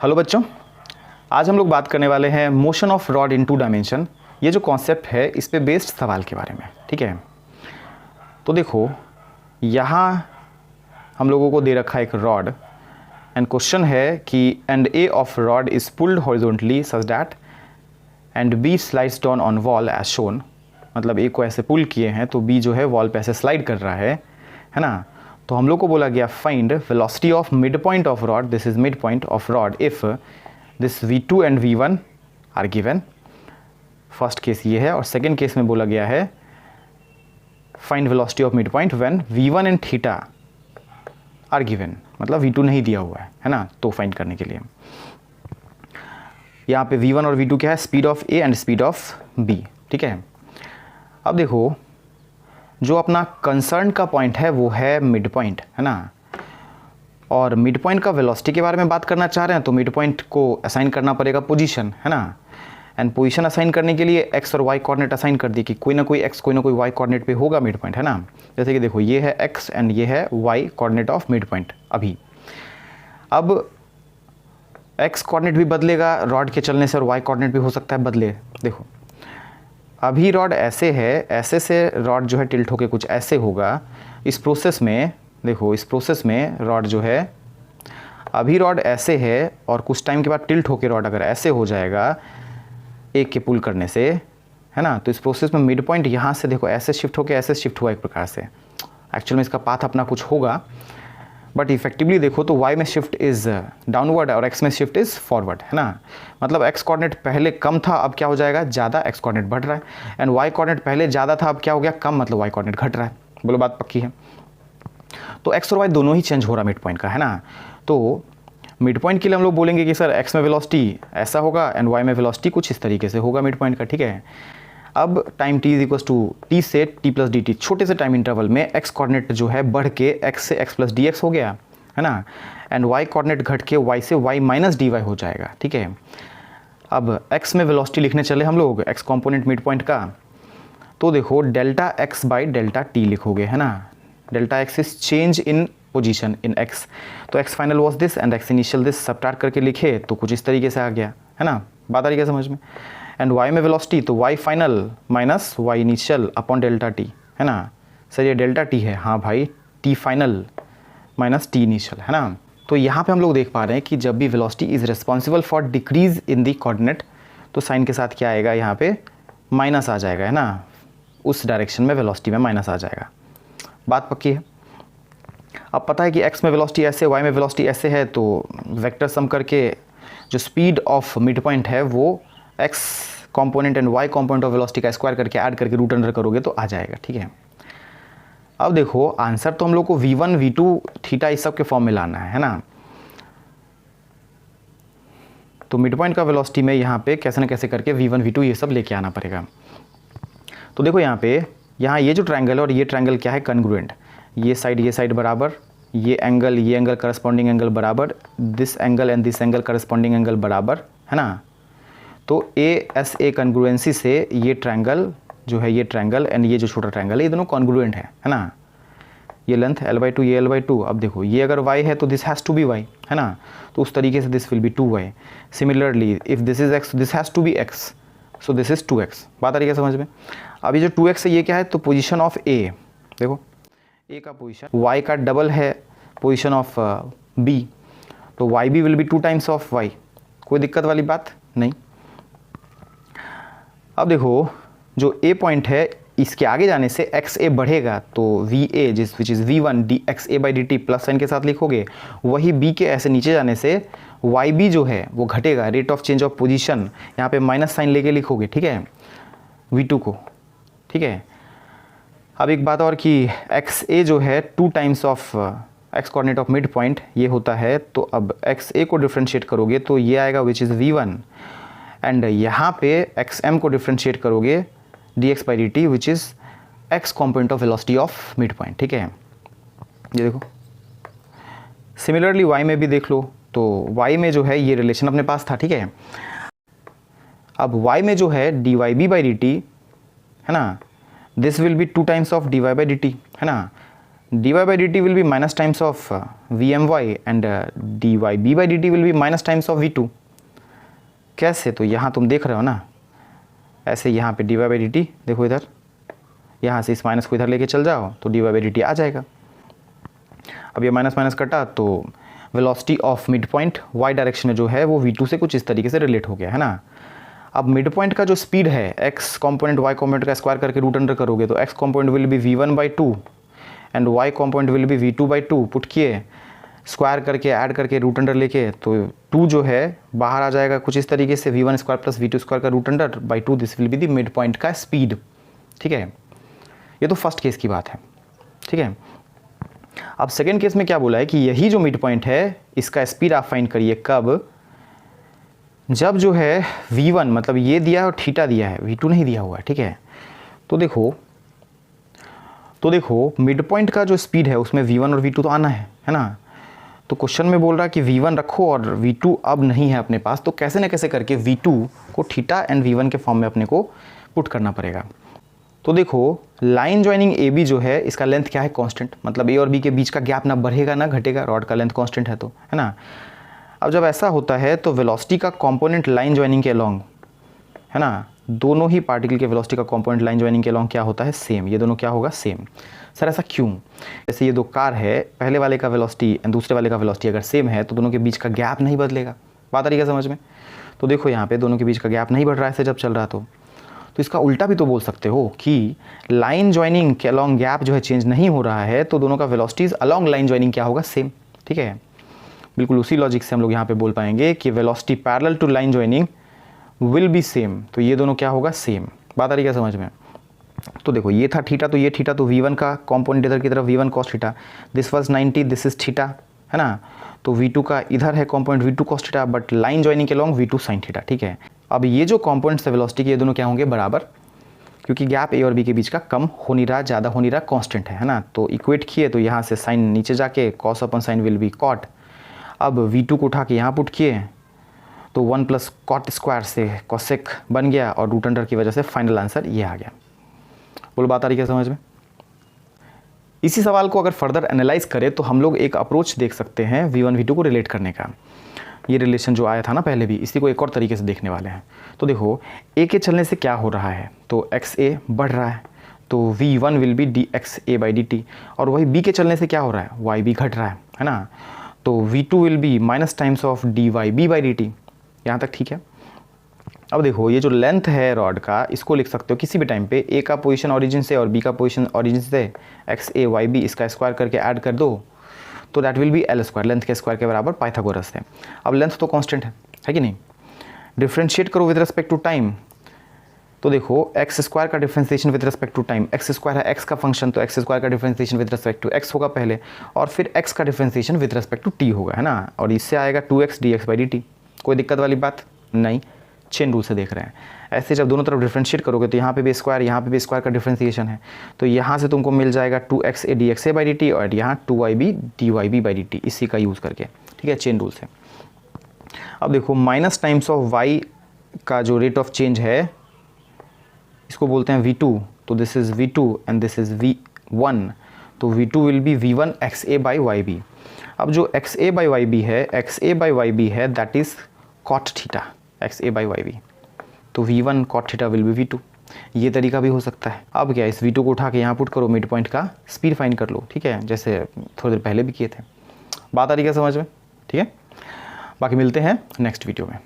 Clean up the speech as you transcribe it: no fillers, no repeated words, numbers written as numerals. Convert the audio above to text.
Hello बच्चों, आज हम लोग बात करने वाले हैं motion of rod in two dimension. ये जो कॉन्सेप्ट है इस पे बेस्ड सवाल के बारे में, ठीक है। तो देखो, यहाँ हम लोगों को दे रखा है एक रॉड एंड क्वेश्चन है कि end a of rod is pulled horizontally such that end b slides down on wall as shown. मतलब ए को ऐसे पुल किए हैं तो बी जो है वॉल पे ऐसे स्लाइड कर रहा है ना। तो हम लोग को बोला गया find velocity of mid point of rod, this is mid point of rod if this v2 and v1 are given. First case ये है और सेकेंड केस में बोला गया है find velocity of mid point when v1 and theta are given. मतलब v2 नहीं दिया हुआ है ना, तो फाइंड करने के लिए यहाँ पे v1 और v2 क्या है, speed of a and speed of b, ठीक है। अब देखो, जो अपना कंसर्न का पॉइंट है वो है मिड पॉइंट, है ना। और मिड पॉइंट का वेलोसिटी के बारे में बात करना चाह रहे हैं तो मिड पॉइंट को असाइन करना पड़ेगा पोजीशन, है ना। एंड पोजीशन असाइन करने के लिए एक्स और वाई कोऑर्डिनेट असाइन कर दी कि कोई ना कोई एक्स कोई ना कोई वाई कोऑर्डिनेट पे होगा मिड पॉइंट, है ना। जैसे कि देखो, ये है एक्स एंड ये है y coordinate of mid point. अभी अब एक्स कोऑर्डिनेट भी बदलेगा रॉड के चलने से और वाई कोऑर्डिनेट भी हो सकता है बदले। देखो, अभी रॉड ऐसे है, ऐसे से रॉड जो है टिल्ट होके कुछ ऐसे होगा। इस प्रोसेस में देखो, इस प्रोसेस में रॉड जो है, अभी रॉड ऐसे है और कुछ टाइम के बाद टिल्ट होके रॉड अगर ऐसे हो जाएगा एक के पुल करने से, है ना। तो इस प्रोसेस में मिड पॉइंट यहाँ से देखो ऐसे शिफ्ट होके ऐसे शिफ्ट हुआ एक प्रकार से। एक्चुअल में इसका पाथ अपना कुछ होगा, बट इफेक्टिवली देखो तो y में शिफ्ट इज़ डाउनवर्ड और x में शिफ्ट इज़ फॉरवर्ड, है ना। मतलब x कोऑर्डिनेट पहले कम था, अब क्या हो जाएगा, ज़्यादा x कोऑर्डिनेट बढ़ रहा है। एंड y कोऑर्डिनेट पहले ज़्यादा था, अब क्या हो गया, कम, मतलब y कोऑर्डिनेट घट रहा है। बोलो, बात पक्की है। तो x और y दोनों ही चेंज हो रहा है मिड पॉइंट का, है ना। तो मिड पॉइंट के लिए हम लोग बोलेंगे कि सर x में वेलोसिटी ऐसा होगा एंड y में वेलोसिटी कुछ इस तरीके से होगा मिड पॉइंट का, ठीक है। अब time t is equal to t से t प्लस डी टी, छोटे से टाइम इंटरवल में x कोऑर्डिनेट जो है बढ़ के x से x प्लस डी एक्स हो गया, है ना। एंड y कोऑर्डिनेट घट के y से y माइनस डी वाई हो जाएगा, ठीक है। अब x में वेलोसिटी लिखने चले हम लोग, x कंपोनेंट मिड पॉइंट का, तो देखो delta x by delta t लिखोगे, है ना। Delta x is change in position in x, तो x final was this and x initial this, subtract करके लिखे तो कुछ इस तरीके से आ गया, है ना। बात आ रही है समझ में। एंड y में वेलोसिटी तो y final minus y initial upon delta t, है ना। सर ये डेल्टा t है, हाँ भाई, t final minus t initial, है ना। तो यहाँ पे हम लोग देख पा रहे हैं कि जब भी velocity is responsible for decrease in the coordinate तो साइन के साथ क्या आएगा, यहाँ पे माइनस आ जाएगा, है ना। उस डायरेक्शन में वेलोसिटी में माइनस आ जाएगा। बात पक्की है। अब पता है कि x में वेलोसिटी ऐसे, y में वेलोसिटी ऐसे है, तो वेक्टर सम करके जो स्पीड ऑफ मिड पॉइंट है वो x component and y component of velocity का स्क्वायर करके ऐड करके रूट अंडर करोगे तो आ जाएगा, ठीक है। अब देखो, आंसर तो हम लोग को v1 v2 थीटा इस सब के फॉर्म में लाना है ना। तो मिड पॉइंट का वेलोसिटी में यहाँ पे कैसे न कैसे करके v1 v2 ये सब लेके आना पड़ेगा। तो देखो यहाँ पे, यहाँ ये जो ट्रायंगल है और ये ट्रायंगल क्या है, कन्ग्रुएंट। ये साइड बराबर, ये एंगल करस्पॉन्डिंग एंगल बराबर, this angle and this angle corresponding angle बराबर, है ना। तो ए एस ए कन्ग्रुएंसी से ये ट्रायंगल जो है, ये ट्रायंगल एंड ये जो छोटा ट्रायंगल है, ये दोनों कॉन्ग्रुएंट है ना। ये लेंथ l/2, ये l/2। अब देखो, ये अगर y है तो this has to be y, है ना। तो उस तरीके से this will be 2y। Similarly if this is x, this has to be x, so this is 2x। बात आ रही है समझ में। अब ये जो 2x है ये क्या है, तो पोजीशन ऑफ a, देखो a का पोजीशन y का डबल है पोजीशन ऑफ b, तो y भी will be 2 times of y। कोई दिक्कत वाली बात नहीं। अब देखो, जो a पॉइंट है इसके आगे जाने से एक्स ए बढ़ेगा, तो वी ए जिस which is v1 D x A by d T plus sign के साथ लिखोगे। वही b के ऐसे नीचे जाने से वाई बी जो है वो घटेगा, rate of change of position, यहाँ पे माइनस साइन लेके लिखोगे, ठीक है, v2 को, ठीक है। अब एक बात और कि एक्स ए जो है 2 times of x coordinate of mid point ये होता है, तो अब एक्स ए को डिफ्रेंशिएट करोगे तो ये आएगा विच इज़ v1 एंड यहाँ पे एक्स एम को डिफ्रेंशिएट करोगे D x by d T which is x component of velocity of mid point, ठीक है। ये देखो, सिमिलरली y में भी देख लो, तो y में जो है ये रिलेशन अपने पास था, ठीक है। अब y में जो है d y b by d t, है ना, this will be 2 times of d y by d t, है ना। dy by dt will be minus times of vmy and dyb by dt will be minus times of v2। कैसे? तो यहाँ तुम देख रहे हो ना, ऐसे यहाँ पे dy by dt देखो, इधर यहाँ से इस माइनस को इधर लेके चल जाओ तो dy by dt आ जाएगा। अब ये माइनस माइनस कटा तो velocity of mid point y direction में जो है वो v2 से कुछ इस तरीके से रिलेट हो गया है ना। अब मिड पॉइंट का जो स्पीड है x कॉम्पोनेंट y कॉम्पोनेंट का स्क्वायर करके रूट अंडर करोगे तो x component will be v1/2 and y component will be v2/2। Put किए, स्क्वायर करके ऐड करके रूट अंडर लेके तो 2 जो है बाहर आ जाएगा कुछ इस तरीके से, v1 square plus v2 square का root under by 2। This will be the mid point का स्पीड। ठीक है, ये तो फर्स्ट केस की बात है। ठीक है, अब सेकेंड केस में क्या बोला है कि यही जो मिड पॉइंट है इसका स्पीड आप फाइंड करिए कब, जब जो है v1 मतलब ये दिया है और थीटा दिया है, v2 नहीं दिया हुआ है। ठीक है, तो देखो मिड पॉइंट का जो स्पीड है उसमें v1 और v2 तो आना है ना। तो क्वेश्चन में बोल रहा है कि v1 रखो और v2 अब नहीं है अपने पास, तो कैसे न कैसे करके v2 को थीटा एंड v1 के फॉर्म में अपने को पुट करना पड़ेगा। तो देखो लाइन ज्वाइनिंग ए बी जो है इसका लेंथ क्या है? कांस्टेंट, मतलब ए और बी के बीच का गैप ना बढ़ेगा ना घटेगा, रॉड का लेंथ कांस्टेंट है तो, है ना। अब जब ऐसा होता है तो वेलोसिटी का कंपोनेंट लाइन ज्वाइनिंग के अलोंग, है ना, दोनों ही पार्टिकल के वेलोसिटी का कंपोनेंट लाइन ज्वाइनिंग के अलोंग क्या होता है? सेम। ये दोनों क्या होगा? सेम। सर ऐसा क्यों? जैसे ये दो कार है, पहले वाले का वेलोसिटी एंड दूसरे वाले का वेलोसिटी अगर सेम है तो दोनों के बीच का गैप नहीं बदलेगा। बात आ रही है समझ में? तो देखो यहाँ पे दोनों के बीच का गैप नहीं बढ़ रहा है ऐसे जब चल रहा तो इसका उल्टा भी तो बोल सकते हो कि लाइन ज्वाइनिंग के अलोंग गैप जो है चेंज नहीं हो रहा है तो दोनों का वेलोसिटीज अलोंग लाइन ज्वाइनिंग क्या होगा? सेम। ठीक है, बिल्कुल उसी लॉजिक से हम लोग यहाँ पे बोल पाएंगे कि velocity parallel to line joining will be same. तो ये दोनों क्या होगा? सेम। बात आ रही है समझ में? तो देखो ये था थीटा, तो ये थीटा, तो v1 का कॉम्पोनेंट इधर की तरफ v1 cos theta, this was 90, this is theta, है ना। तो v2 का इधर है component v2 cos theta, but line joining के लॉन्ग v2 sin थीटा। ठीक है, अब ये जो कॉम्पोनेंट्स है वेलोसिटी के ये दोनों क्या होंगे? बराबर, क्योंकि गैप ए और बी के बीच का कम हो नहीं रहा, ज़्यादा हो नहीं रहा, कांस्टेंट है ना। तो इक्वेट किए तो यहाँ से साइन नीचे जाके कॉस अपन साइन विल बी कॉट। अब v2 को उठा के यहाँ पुट किए तो 1 प्लस कॉट स्क्वायर से कॉसेक बन गया और रूट अंडर की वजह से फाइनल आंसर ये आ गया। बोलो बात आ रही है समझ में? इसी सवाल को अगर फर्दर एनालाइज करें तो हम लोग एक अप्रोच देख सकते हैं v1 v2 को रिलेट करने का। ये रिलेशन जो आया था ना पहले भी, इसी को एक और तरीके से देखने वाले हैं। तो देखो a के चलने से क्या हो रहा है? तो xa बढ़ रहा है तो v1 will be dxa by dt, और वही b के चलने से क्या हो रहा है? yb घट रहा है ना। तो v2 will B minus times of dyb by dt। यहाँ तक ठीक है। अब देखो ये जो लेंथ है रॉड का, इसको लिख सकते हो किसी भी टाइम पे, ए का पोजीशन ओरिजिन से और बी का पोजीशन ओरिजिन से xa yb इसका स्क्वायर करके ऐड कर दो तो that will be L square, length के स्क्वायर के बराबर पाइथागोरस से। अब लेंथ तो कांस्टेंट है कि नहीं? डिफ्रेंशिएट करो विद रिस्पेक्ट टू टाइम तो देखो एक्स स्क्वायर का differentiation with respect to time, x square है एक्स का फंक्शन तो एक्स स्क्वायर का differentiation with respect to x होगा पहले, और फिर एक्स का differentiation with respect to t होगा, है ना। और इससे आएगा 2x dx बाई dt। कोई दिक्कत वाली बात नहीं, चेन रूल से देख रहे हैं। ऐसे जब दोनों तरफ डिफ्रेंशिएट करोगे तो यहाँ पे भी स्क्वायर, यहाँ पे भी स्क्वायर का डिफ्रेंशिएशन है, तो यहाँ से तुमको मिल जाएगा 2xa dxa बाई dt और यहाँ 2yb dyb बाई dt, इसी का यूज़ करके। ठीक है, चेन रूल से। अब देखो माइनस टाइम्स ऑफ y का जो रेट ऑफ चेंज है इसको बोलते हैं v2, तो this is v2 and this is v1, तो v2 will be v1 xa by yb। अब जो xa बाई yb है, xa बाई yb है that is cot theta, xa by yb, तो v1 cot theta will be v2। ये तरीका भी हो सकता है। अब क्या, इस v2 को उठा के यहाँ पुट करो, मिड पॉइंट का स्पीड फाइंड कर लो। ठीक है, जैसे थोड़ी देर पहले भी किए थे। बात आ रही है समझ में? ठीक है, बाकी मिलते हैं नेक्स्ट वीडियो में।